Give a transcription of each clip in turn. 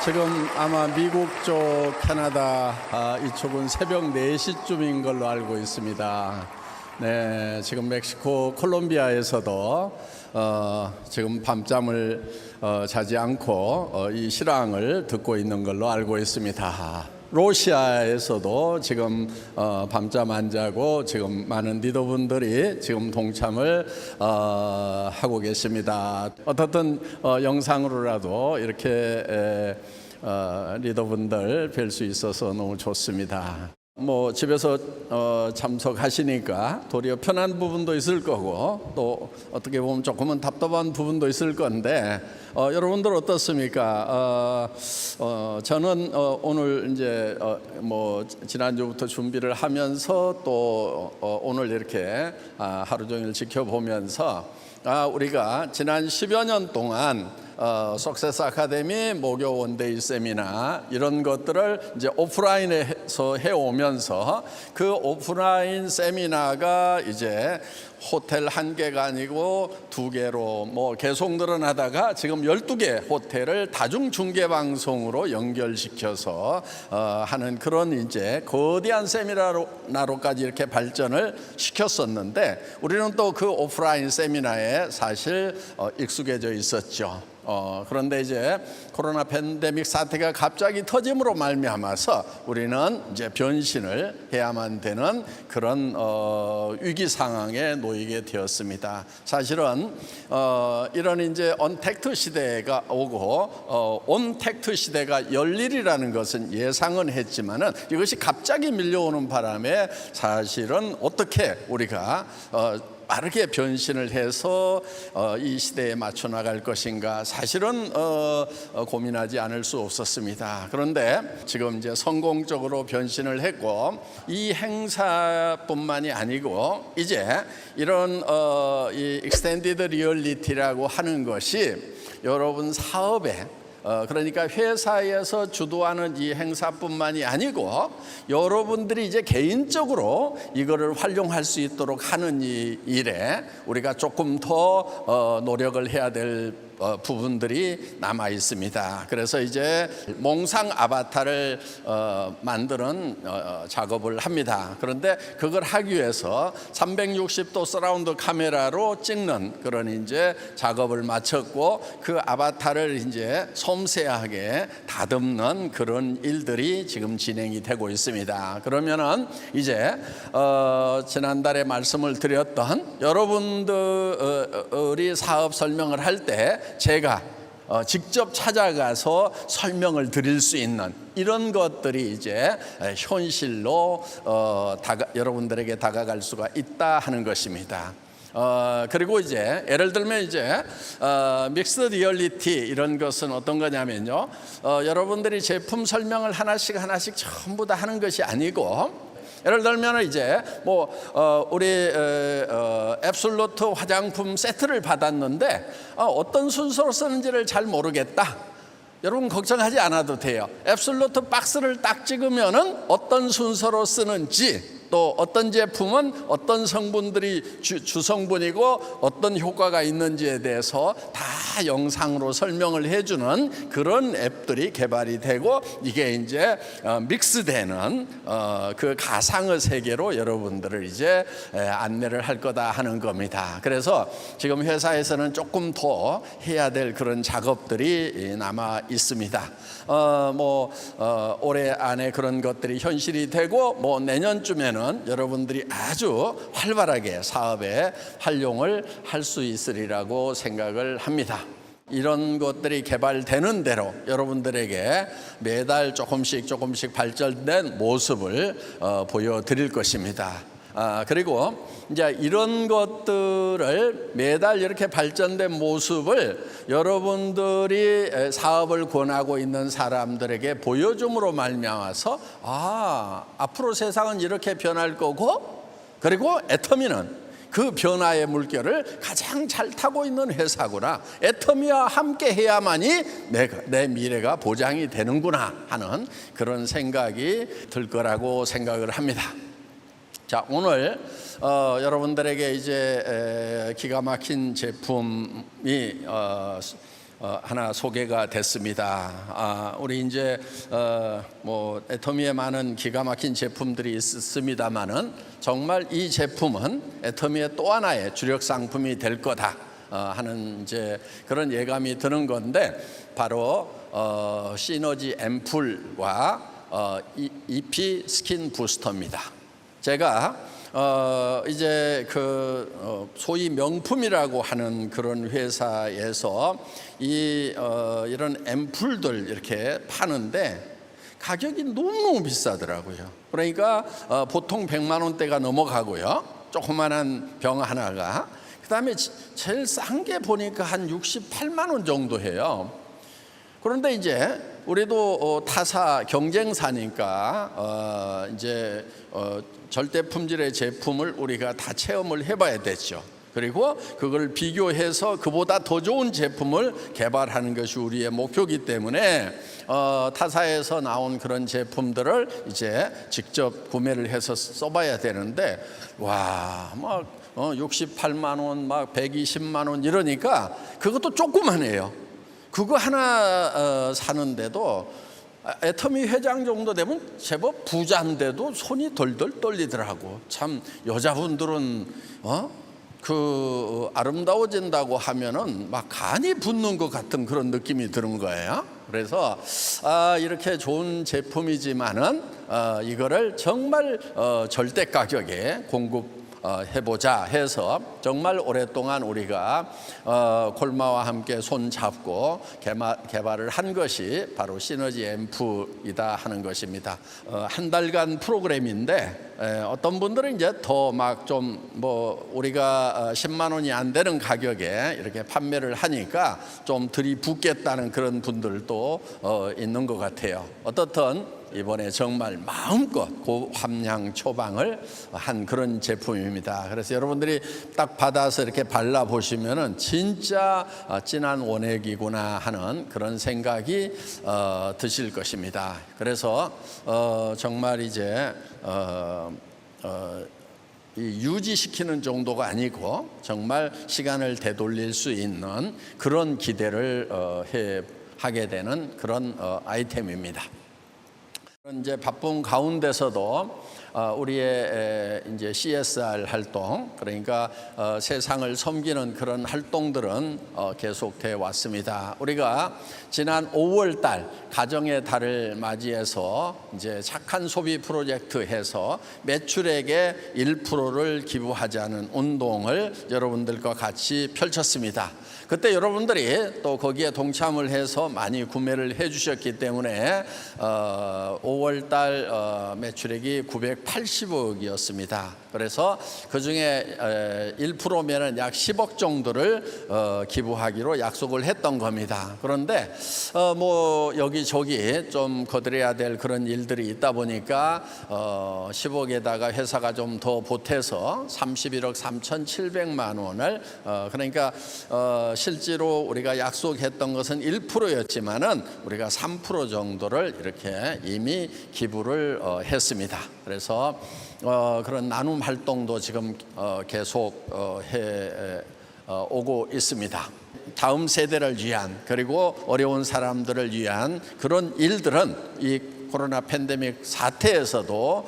지금 아마 미국 쪽, 캐나다 이쪽은 새벽 4시쯤인 걸로 알고 있습니다. 네, 지금 멕시코 콜롬비아에서도 지금 밤잠을 자지 않고 이 실황을 듣고 있는 걸로 알고 있습니다. 러시아에서도 지금 밤잠 안 자고 지금 많은 리더분들이 지금 동참을 하고 계십니다. 어떻든 영상으로라도 이렇게 리더분들 뵐 수 있어서 너무 좋습니다. 뭐 집에서 참석하시니까 도리어 편한 부분도 있을 거고 또 어떻게 보면 조금은 답답한 부분도 있을 건데 여러분들 어떻습니까? 저는 오늘 이제 뭐 지난주부터 준비를 하면서 또 오늘 이렇게 하루 종일 지켜보면서 우리가 지난 10여 년 동안 석세스 아카데미 목요 원데이 세미나 이런 것들을 이제 오프라인에서 해오면서 그 오프라인 세미나가 이제 호텔 1개가 아니고 2개로 뭐 계속 늘어나다가 지금 12개 호텔을 다중 중계 방송으로 연결시켜서 하는 그런 이제 거대한 세미나로까지 이렇게 발전을 시켰었는데 우리는 또 그 오프라인 세미나에 사실 익숙해져 있었죠. 그런데 이제 코로나 팬데믹 사태가 갑자기 터짐으로 말미암아서 우리는 이제 변신을 해야만 되는 그런 위기 상황에 놓이게 되었습니다. 사실은 이런 이제 언택트 시대가 오고 온택트 시대가 열리리라는 것은 예상은 했지만은 이것이 갑자기 밀려오는 바람에 사실은 어떻게 우리가 빠르게 변신을 해서 이 시대에 맞춰 나갈 것인가 사실은 고민하지 않을 수 없었습니다. 그런데 지금 이제 성공적으로 변신을 했고 이 행사뿐만이 아니고 이제 이런 이 익스텐디드 리얼리티라고 하는 것이 여러분 사업에 그러니까 회사에서 주도하는 이 행사뿐만이 아니고 여러분들이 이제 개인적으로 이거를 활용할 수 있도록 하는 이 일에 우리가 조금 더 노력을 해야 될 부분들이 남아 있습니다. 그래서 이제 몽상 아바타를 만드는 작업을 합니다. 그런데 그걸 하기 위해서 360도 서라운드 카메라로 찍는 그런 이제 작업을 마쳤고 그 아바타를 이제 섬세하게 다듬는 그런 일들이 지금 진행이 되고 있습니다. 그러면은 이제 지난달에 말씀을 드렸던 여러분들이 사업 설명을 할 때 제가 직접 찾아가서 설명을 드릴 수 있는 이런 것들이 이제 현실로 여러분들에게 다가갈 수가 있다 하는 것입니다. 그리고 이제 예를 들면 이제 믹스드 리얼리티 이런 것은 어떤 거냐면요, 여러분들이 제품 설명을 하나씩 전부 다 하는 것이 아니고 예를 들면 이제 뭐 우리 앱솔루트 화장품 세트를 받았는데 어떤 순서로 쓰는지를 잘 모르겠다. 여러분 걱정하지 않아도 돼요. 앱솔루트 박스를 딱 찍으면은 어떤 순서로 쓰는지 또 어떤 제품은 어떤 성분들이 주성분이고 어떤 효과가 있는지에 대해서 다 영상으로 설명을 해주는 그런 앱들이 개발이 되고 이게 이제 믹스되는 그 가상의 세계로 여러분들을 이제 안내를 할 거다 하는 겁니다. 그래서 지금 회사에서는 조금 더 해야 될 그런 작업들이 남아 있습니다. 올해 안에 그런 것들이 현실이 되고 뭐 내년쯤에는 여러분들이 아주 활발하게 사업에 활용을 할 수 있으리라고 생각을 합니다. 이런 것들이 개발되는 대로 여러분들에게 매달 조금씩 발전된 모습을 보여드릴 것입니다. 그리고 이제 이런 것들을 매달 이렇게 발전된 모습을 여러분들이 사업을 권하고 있는 사람들에게 보여줌으로 말미암아서 앞으로 세상은 이렇게 변할 거고 그리고 애터미는 그 변화의 물결을 가장 잘 타고 있는 회사구나. 애터미와 함께 해야만이 내 미래가 보장이 되는구나 하는 그런 생각이 들 거라고 생각을 합니다. 자, 오늘 여러분들에게 이제 기가 막힌 제품이 하나 소개가 됐습니다. 우리 이제 뭐 애터미에 많은 기가 막힌 제품들이 있습니다만은 정말 이 제품은 애터미의 또 하나의 주력 상품이 될 거다 하는 이제 그런 예감이 드는 건데, 바로 시너지 앰플과 EP 스킨 부스터입니다. 제가 이제 소위 명품이라고 하는 그런 회사에서 이런 앰플들 이렇게 파는데 가격이 너무너무 비싸더라고요. 그러니까 보통 100만 원대가 넘어가고요, 조그만한 병 하나가. 그다음에 제일 싼 게 보니까 한 68만 원 정도 해요. 그런데 이제 우리도 타사 경쟁사니까 이제 절대 품질의 제품을 우리가 다 체험을 해봐야 되죠. 그리고 그걸 비교해서 그보다 더 좋은 제품을 개발하는 것이 우리의 목표이기 때문에 타사에서 나온 그런 제품들을 이제 직접 구매를 해서 써봐야 되는데, 와, 막 68만 원, 막 120만 원 이러니까 그것도 조그만해요. 그거 하나 사는데도 애터미 회장 정도 되면 제법 부자인데도 손이 덜덜 떨리더라고. 참 여자분들은 아름다워진다고 하면은 막 간이 붙는 것 같은 그런 느낌이 드는 거예요. 그래서 이렇게 좋은 제품이지만은 이거를 정말 절대 가격에 해보자 해서 정말 오랫동안 우리가 콜마와 함께 손 잡고 개발을 한 것이 바로 시너지 앰프이다 하는 것입니다. 한 달간 프로그램인데 어떤 분들은 이제 더 막 좀 뭐 우리가 10만 원이 안 되는 가격에 이렇게 판매를 하니까 좀 들이붓겠다는 그런 분들도 있는 것 같아요. 어떻든 이번에 정말 마음껏 고함량 처방을 한 그런 제품입니다. 그래서 여러분들이 딱 받아서 이렇게 발라보시면은 진짜 진한 원액이구나 하는 그런 생각이 드실 것입니다. 그래서 정말 이제 유지시키는 정도가 아니고 정말 시간을 되돌릴 수 있는 그런 기대를 하게 되는 그런 아이템입니다. 이제 바쁜 가운데서도 우리의 이제 CSR 활동, 그러니까 세상을 섬기는 그런 활동들은 계속돼 왔습니다. 우리가 지난 5월 달 가정의 달을 맞이해서 이제 착한 소비 프로젝트 해서 매출액의 1%를 기부하자는 운동을 여러분들과 같이 펼쳤습니다. 그때 여러분들이 또 거기에 동참을 해서 많이 구매를 해주셨기 때문에 5월 달 매출액이 980억이었습니다. 그래서 그 중에 1%면은 약 10억 정도를 기부하기로 약속을 했던 겁니다. 그런데 뭐 여기저기 좀 거들여야 될 그런 일들이 있다 보니까 10억에다가 회사가 좀 더 보태서 31억 3,700만 원을 그러니까 실제로 우리가 약속했던 것은 1%였지만은 우리가 3% 정도를 이렇게 이미 기부를 했습니다. 그래서 그런 나눔 활동도 지금 계속 해 오고 있습니다. 다음 세대를 위한, 그리고 어려운 사람들을 위한 그런 일들은 이 코로나 팬데믹 사태에서도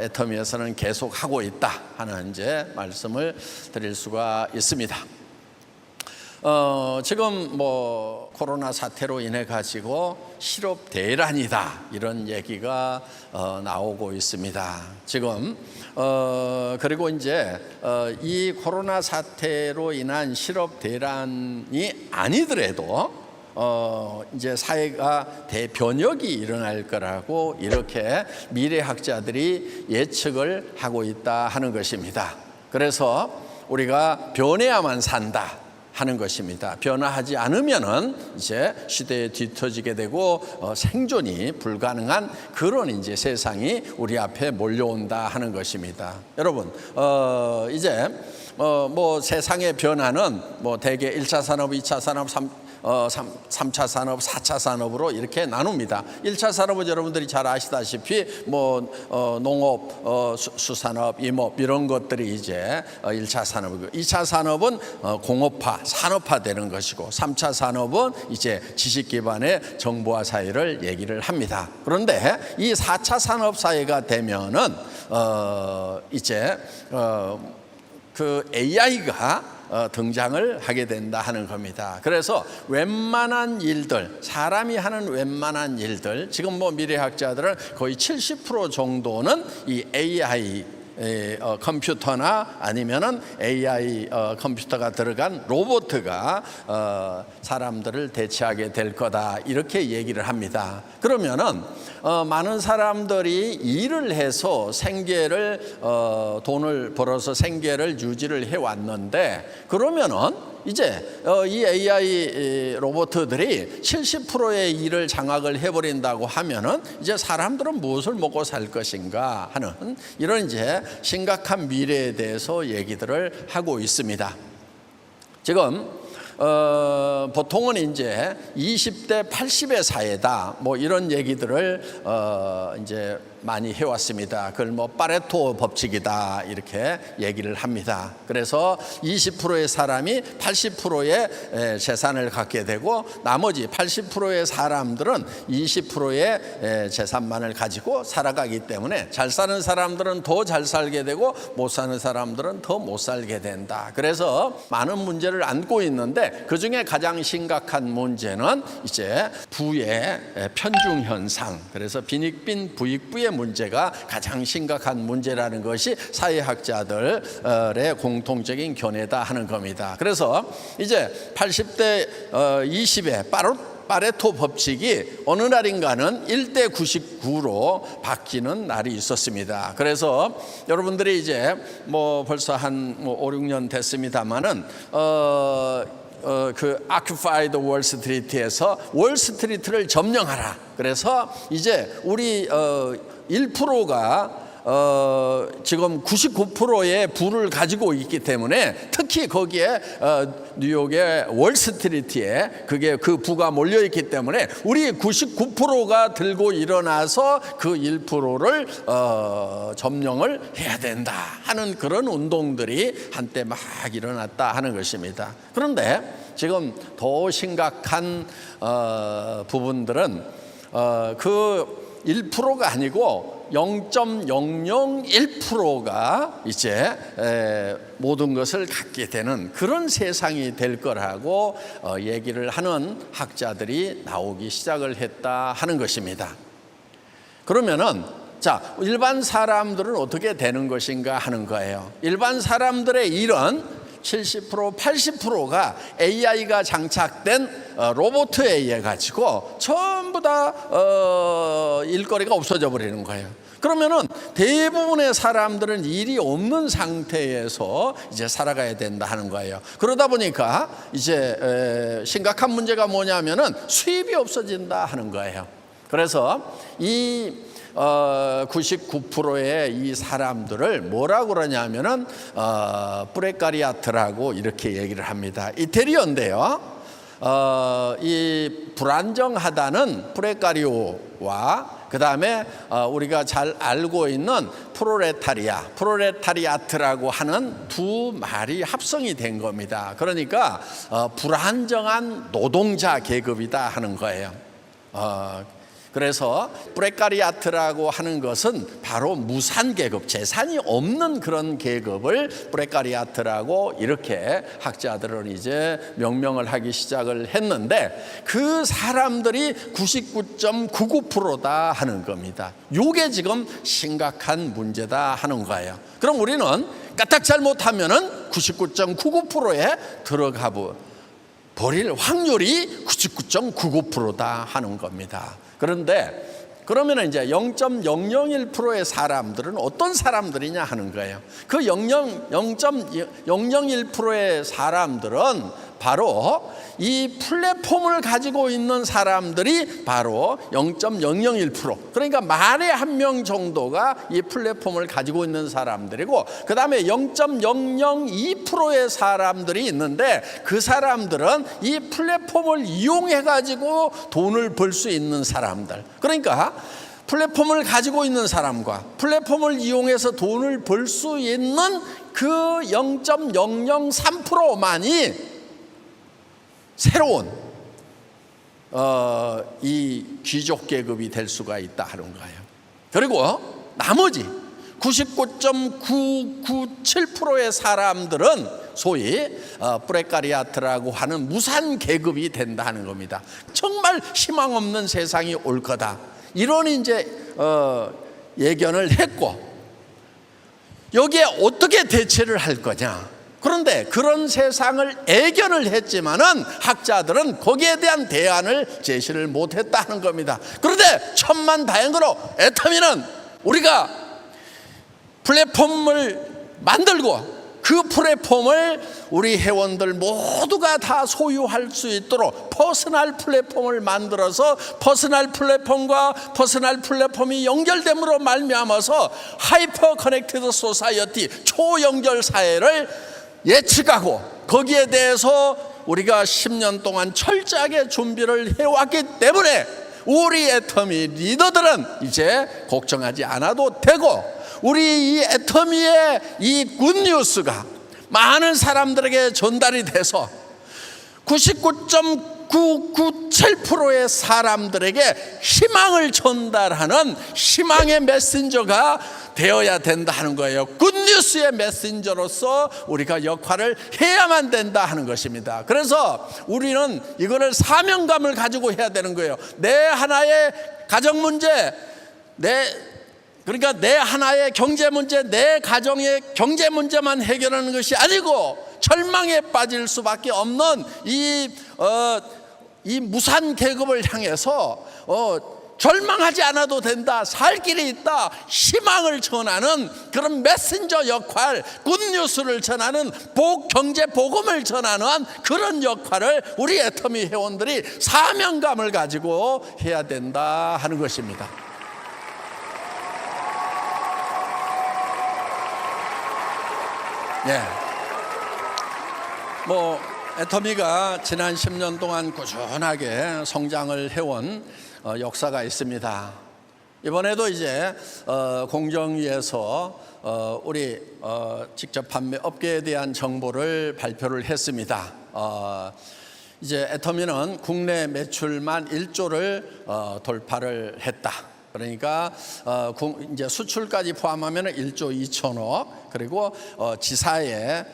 애터미에서는 계속 하고 있다 하는 이제 말씀을 드릴 수가 있습니다. 지금 뭐 코로나 사태로 인해 가지고 실업 대란이다 이런 얘기가 나오고 있습니다. 지금 그리고 이제 이 코로나 사태로 인한 실업 대란이 아니더라도 이제 사회가 대변혁이 일어날 거라고 이렇게 미래학자들이 예측을 하고 있다 하는 것입니다. 그래서 우리가 변해야만 산다 하는 것입니다. 변화하지 않으면은 이제 시대에 뒤처지게 되고 생존이 불가능한 그런 이제 세상이 우리 앞에 몰려온다 하는 것입니다. 여러분, 이제 뭐 세상의 변화는 뭐 대개 1차 산업, 2차 산업, 3차 산업, 4차 산업으로 이렇게 나눕니다. 1차 산업은 여러분들이 잘 아시다시피 농업, 수산업, 임업 이런 것들이 이제 1차 산업이고, 2차 산업은 공업화, 산업화되는 것이고, 3차 산업은 이제 지식 기반의 정보화 사회를 얘기를 합니다. 그런데 이 4차 산업 사회가 되면은 이제 그 AI가 등장을 하게 된다 하는 겁니다. 그래서 웬만한 일들, 사람이 하는 웬만한 일들, 지금 미래학자들은 거의 70% 정도는 이 AI 컴퓨터나 아니면은 AI 컴퓨터가 들어간 로봇가 사람들을 대체하게 될 거다, 이렇게 얘기를 합니다. 그러면은 많은 사람들이 일을 해서 생계를 돈을 벌어서 생계를 유지를 해 왔는데, 그러면은 이제 이 AI 로봇들이 70%의 일을 장악을 해버린다고 하면은 이제 사람들은 무엇을 먹고 살 것인가 하는 이런 이제 심각한 미래에 대해서 얘기들을 하고 있습니다. 지금 보통은 이제 20대 80의 사회다, 이런 얘기들을 이제 많이 해왔습니다. 그걸 파레토 법칙이다, 이렇게 얘기를 합니다. 그래서 20%의 사람이 80%의 재산을 갖게 되고, 나머지 80%의 사람들은 20%의 재산만을 가지고 살아가기 때문에 잘 사는 사람들은 더 잘 살게 되고 못 사는 사람들은 더 못 살게 된다. 그래서 많은 문제를 안고 있는데, 그 중에 가장 심각한 문제는 이제 부의 편중 현상, 그래서 빈익빈 부익부의 문제가 가장 심각한 문제라는 것이 사회학자들의 공통적인 견해다 하는 겁니다. 그래서 이제 80대 20의 파레토 법칙이 어느 날인가는 1대 99로 바뀌는 날이 있었습니다. 그래서 여러분들이 이제 벌써 한 5, 6년 됐습니다만은 그 Occupied Wall Street에서 월스트리트를 점령하라. 그래서 이제 우리 1%가 지금 99%의 부를 가지고 있기 때문에, 특히 거기에 뉴욕의 월스트리트에 그 부가 몰려 있기 때문에 우리 99%가 들고 일어나서 그 1%를 점령을 해야 된다 하는 그런 운동들이 한때 막 일어났다 하는 것입니다. 그런데 지금 더 심각한 부분들은 그 1%가 아니고 0.001%가 이제 모든 것을 갖게 되는 그런 세상이 될 거라고 얘기를 하는 학자들이 나오기 시작을 했다 하는 것입니다. 그러면은 자, 일반 사람들은 어떻게 되는 것인가 하는 거예요. 일반 사람들의 일은 70%, 80%가 AI가 장착된 로봇에 의해 가지고 전부 다 일거리가 없어져 버리는 거예요. 그러면은 대부분의 사람들은 일이 없는 상태에서 이제 살아가야 된다 하는 거예요. 그러다 보니까 이제 심각한 문제가 뭐냐면은 수입이 없어진다 하는 거예요. 그래서 이 99%의 이 사람들을 뭐라고 그러냐면은 프레카리아트라고 이렇게 얘기를 합니다. 이태리어인데요. 이 불안정하다는 프레카리오와 그 다음에 우리가 잘 알고 있는 프로레타리아트라고 하는 두 말이 합성이 된 겁니다. 그러니까 불안정한 노동자 계급이다 하는 거예요. 그래서 프레카리아트라고 하는 것은 바로 무산 계급, 재산이 없는 그런 계급을 프레카리아트라고 이렇게 학자들은 이제 명명을 하기 시작을 했는데, 그 사람들이 99.99%다 하는 겁니다. 이게 지금 심각한 문제다 하는 거예요. 그럼 우리는 까딱 잘못하면은 99.99%에 들어가 버릴 확률이 99.99%다 하는 겁니다. 그런데 그러면 이제 0.001%의 사람들은 어떤 사람들이냐 하는 거예요. 그 0.001%의 사람들은 바로 이 플랫폼을 가지고 있는 사람들이 바로 0.001%, 그러니까 만에 한 명 정도가 이 플랫폼을 가지고 있는 사람들이고, 그 다음에 0.002%의 사람들이 있는데, 그 사람들은 이 플랫폼을 이용해 가지고 돈을 벌 수 있는 사람들. 그러니까 플랫폼을 가지고 있는 사람과 플랫폼을 이용해서 돈을 벌 수 있는 그 0.003%만이 새로운 이 귀족 계급이 될 수가 있다 하는 거예요. 그리고 나머지 99.997%의 사람들은 소위 프레카리아트라고 하는 무산 계급이 된다는 겁니다. 정말 희망 없는 세상이 올 거다, 이런 이제 예견을 했고, 여기에 어떻게 대처를 할 거냐. 그런데 그런 세상을 예견을 했지만은 학자들은 거기에 대한 대안을 제시를 못했다는 겁니다. 그런데 천만다행으로 애터미는 우리가 플랫폼을 만들고 그 플랫폼을 우리 회원들 모두가 다 소유할 수 있도록 퍼스널 플랫폼을 만들어서 퍼스널 플랫폼과 퍼스널 플랫폼이 연결됨으로 말미암아서 하이퍼 커넥티드 소사이어티, 초연결 사회를 예측하고 거기에 대해서 우리가 10년 동안 철저하게 준비를 해왔기 때문에 우리 애터미 리더들은 이제 걱정하지 않아도 되고, 우리 이 애터미의 이 굿뉴스가 많은 사람들에게 전달이 돼서 99.997%의 사람들에게 희망을 전달하는 희망의 메신저가 되어야 된다 하는 거예요. 굿뉴스의 메신저로서 우리가 역할을 해야만 된다 하는 것입니다. 그래서 우리는 이거를 사명감을 가지고 해야 되는 거예요. 내 하나의 가정 문제, 그러니까 내 하나의 경제 문제, 내 가정의 경제 문제만 해결하는 것이 아니고 절망에 빠질 수밖에 없는 이 무산 계급을 향해서 절망하지 않아도 된다, 살 길이 있다, 희망을 전하는 그런 메신저 역할, 굿뉴스를 전하는 경제 복음을 전하는 그런 역할을 우리 애터미 회원들이 사명감을 가지고 해야 된다 하는 것입니다. 네. 애터미가 지난 10년 동안 꾸준하게 성장을 해온 역사가 있습니다. 이번에도 이제 공정위에서 우리 직접 판매 업계에 대한 정보를 발표를 했습니다. 이제 애터미는 국내 매출만 1조를 돌파를 했다. 그러니까 이제 수출까지 포함하면 1조 2천억, 그리고 지사의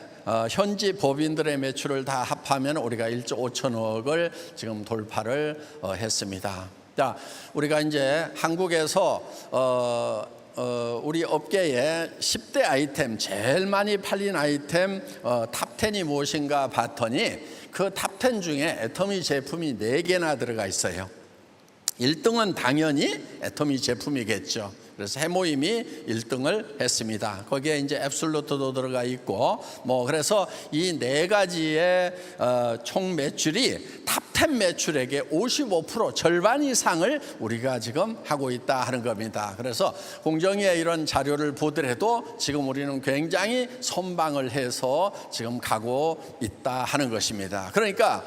현지 법인들의 매출을 다 합하면 우리가 1조 5천억을 지금 돌파를 했습니다. 자, 우리가 이제 한국에서 우리 업계의 10대 아이템, 제일 많이 팔린 아이템 탑10이 무엇인가 봤더니 그 탑10 중에 애터미 제품이 4개나 들어가 있어요. 1등은 당연히 애터미 제품이겠죠. 그래서 해모임이 1등을 했습니다. 거기에 이제 앱솔루트도 들어가 있고, 그래서 이 4가지의 총 매출이 탑10 매출액의 55%, 절반 이상을 우리가 지금 하고 있다 하는 겁니다. 그래서 공정위의 이런 자료를 보더라도 지금 우리는 굉장히 선방을 해서 지금 가고 있다 하는 것입니다. 그러니까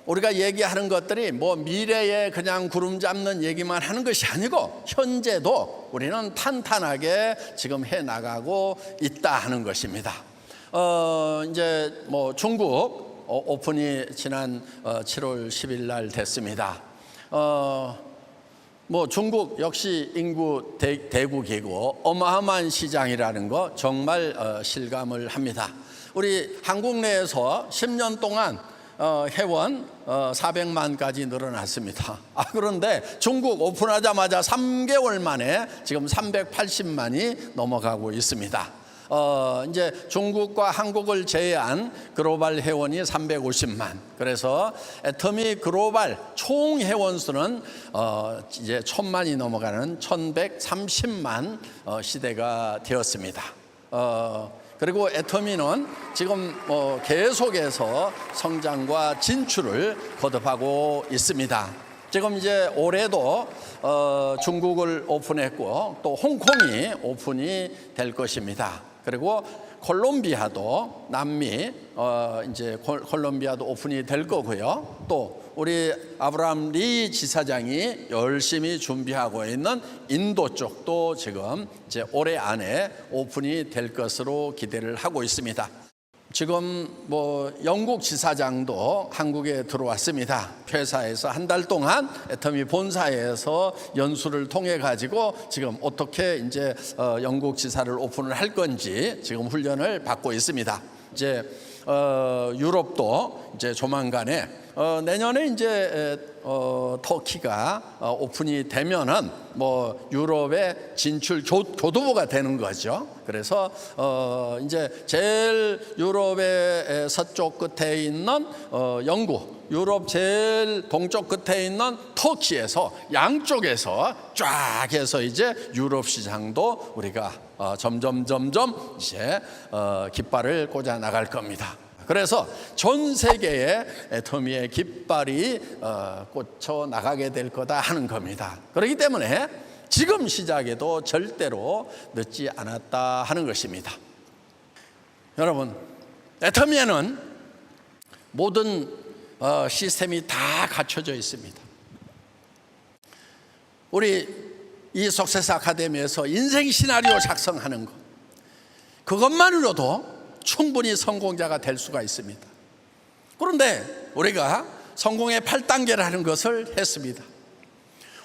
우리가 얘기하는 것들이 미래에 그냥 구름 잡는 얘기만 하는 것이 아니고 현재도 우리는 탄탄하게 지금 해 나가고 있다 하는 것입니다. 이제 중국 오픈이 지난 7월 10일 날 됐습니다. 중국 역시 인구 대국이고 어마어마한 시장이라는 거 정말 실감을 합니다. 우리 한국 내에서 10년 동안 회원 400만까지 늘어났습니다. 그런데 중국 오픈하자마자 3개월 만에 지금 380만이 넘어가고 있습니다. 이제 중국과 한국을 제외한 글로벌 회원이 350만. 그래서 애터미 글로벌 총 회원 수는 이제 1000만이 넘어가는 1130만 시대가 되었습니다. 그리고 애터미는 지금 계속해서 성장과 진출을 거듭하고 있습니다. 지금 이제 올해도 중국을 오픈했고 또 홍콩이 오픈이 될 것입니다. 그리고 콜롬비아도 남미 이제 콜롬비아도 오픈이 될 거고요. 또 우리 아브라함 리 지사장이 열심히 준비하고 있는 인도 쪽도 지금 이제 올해 안에 오픈이 될 것으로 기대를 하고 있습니다. 지금 영국 지사장도 한국에 들어왔습니다. 회사에서 한 달 동안 애터미 본사에서 연수를 통해 가지고 지금 어떻게 이제 영국 지사를 오픈을 할 건지 지금 훈련을 받고 있습니다. 이제 유럽도 이제 조만간에 내년에 이제 터키가 오픈이 되면은 유럽의 진출 교두보가 되는 거죠. 그래서 이제 제일 유럽의 서쪽 끝에 있는 영국, 유럽 제일 동쪽 끝에 있는 터키에서 양쪽에서 쫙 해서 이제 유럽 시장도 우리가 점점 이제 깃발을 꽂아 나갈 겁니다. 그래서 전 세계에 애터미의 깃발이 꽂혀 나가게 될 거다 하는 겁니다. 그렇기 때문에 지금 시작에도 절대로 늦지 않았다 하는 것입니다. 여러분, 애터미에는 모든 시스템이 다 갖춰져 있습니다. 우리 이 석세스 아카데미에서 인생 시나리오 작성하는 것, 그것만으로도 충분히 성공자가 될 수가 있습니다. 그런데 우리가 성공의 8단계를 하는 것을 했습니다.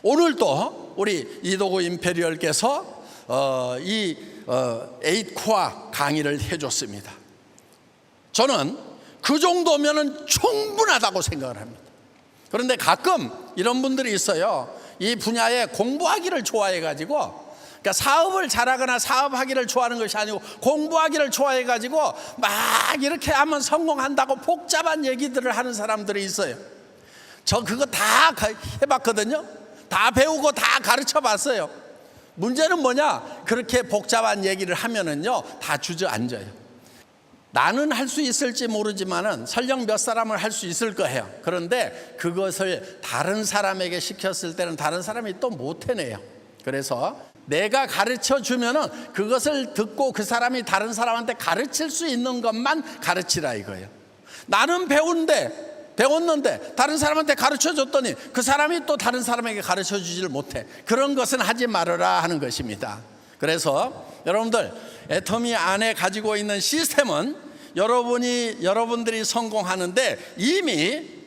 오늘도 우리 이도구 임페리얼께서 이 8코어 강의를 해줬습니다. 저는 그 정도면 충분하다고 생각을 합니다. 그런데 가끔 이런 분들이 있어요. 이 분야에 공부하기를 좋아해가지고, 그러니까 사업을 잘하거나 사업하기를 좋아하는 것이 아니고 공부하기를 좋아해가지고 막 이렇게 하면 성공한다고 복잡한 얘기들을 하는 사람들이 있어요. 저 그거 다 해봤거든요. 다 배우고 다 가르쳐 봤어요. 문제는 뭐냐? 그렇게 복잡한 얘기를 하면은요, 다 주저앉아요. 나는 할 수 있을지 모르지만은 설령 몇 사람을 할 수 있을 거예요. 그런데 그것을 다른 사람에게 시켰을 때는 다른 사람이 또 못 해내요. 그래서 내가 가르쳐 주면은 그것을 듣고 그 사람이 다른 사람한테 가르칠 수 있는 것만 가르치라 이거예요. 나는 배웠는데 다른 사람한테 가르쳐 줬더니 그 사람이 또 다른 사람에게 가르쳐 주지를 못해. 그런 것은 하지 말아라 하는 것입니다. 그래서 여러분들, 애터미 안에 가지고 있는 시스템은 여러분들이 성공하는데 이미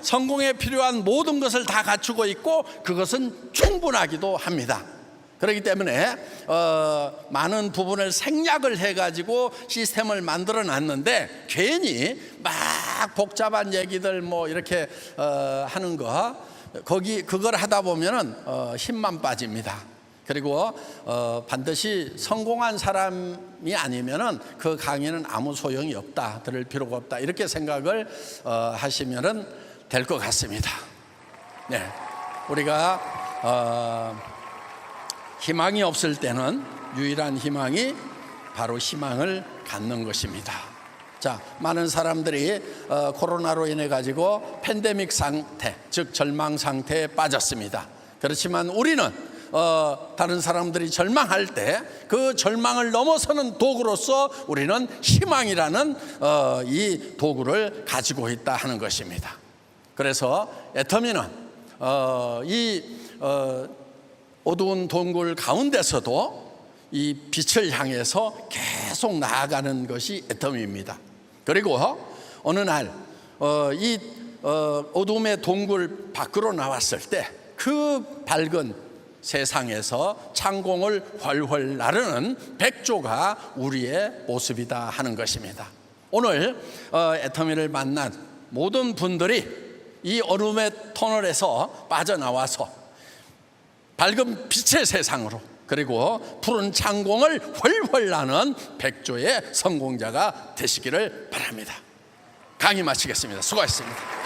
성공에 필요한 모든 것을 다 갖추고 있고 그것은 충분하기도 합니다. 그렇기 때문에 많은 부분을 생략을 해가지고 시스템을 만들어 놨는데 괜히 막 복잡한 얘기들 이렇게 하는 그걸 하다 보면은 힘만 빠집니다. 그리고 반드시 성공한 사람이 아니면은 그 강의는 아무 소용이 없다, 들을 필요가 없다, 이렇게 생각을 하시면은 될 것 같습니다. 네, 우리가 희망이 없을 때는 유일한 희망이 바로 희망을 갖는 것입니다. 자, 많은 사람들이 코로나로 인해 가지고 팬데믹 상태, 즉 절망 상태에 빠졌습니다. 그렇지만 우리는 다른 사람들이 절망할 때 그 절망을 넘어서는 도구로서 우리는 희망이라는 이 도구를 가지고 있다 하는 것입니다. 그래서 애터미는 이 어두운 동굴 가운데서도 이 빛을 향해서 계속 나아가는 것이 애터미입니다. 그리고 어느 날 이 어둠의 동굴 밖으로 나왔을 때 그 밝은 세상에서 창공을 훨훨 나르는 백조가 우리의 모습이다 하는 것입니다. 오늘 애터미를 만난 모든 분들이 이 어둠의 터널에서 빠져나와서 밝은 빛의 세상으로, 그리고 푸른 창공을 훨훨 나는 백조의 성공자가 되시기를 바랍니다. 강의 마치겠습니다. 수고하셨습니다.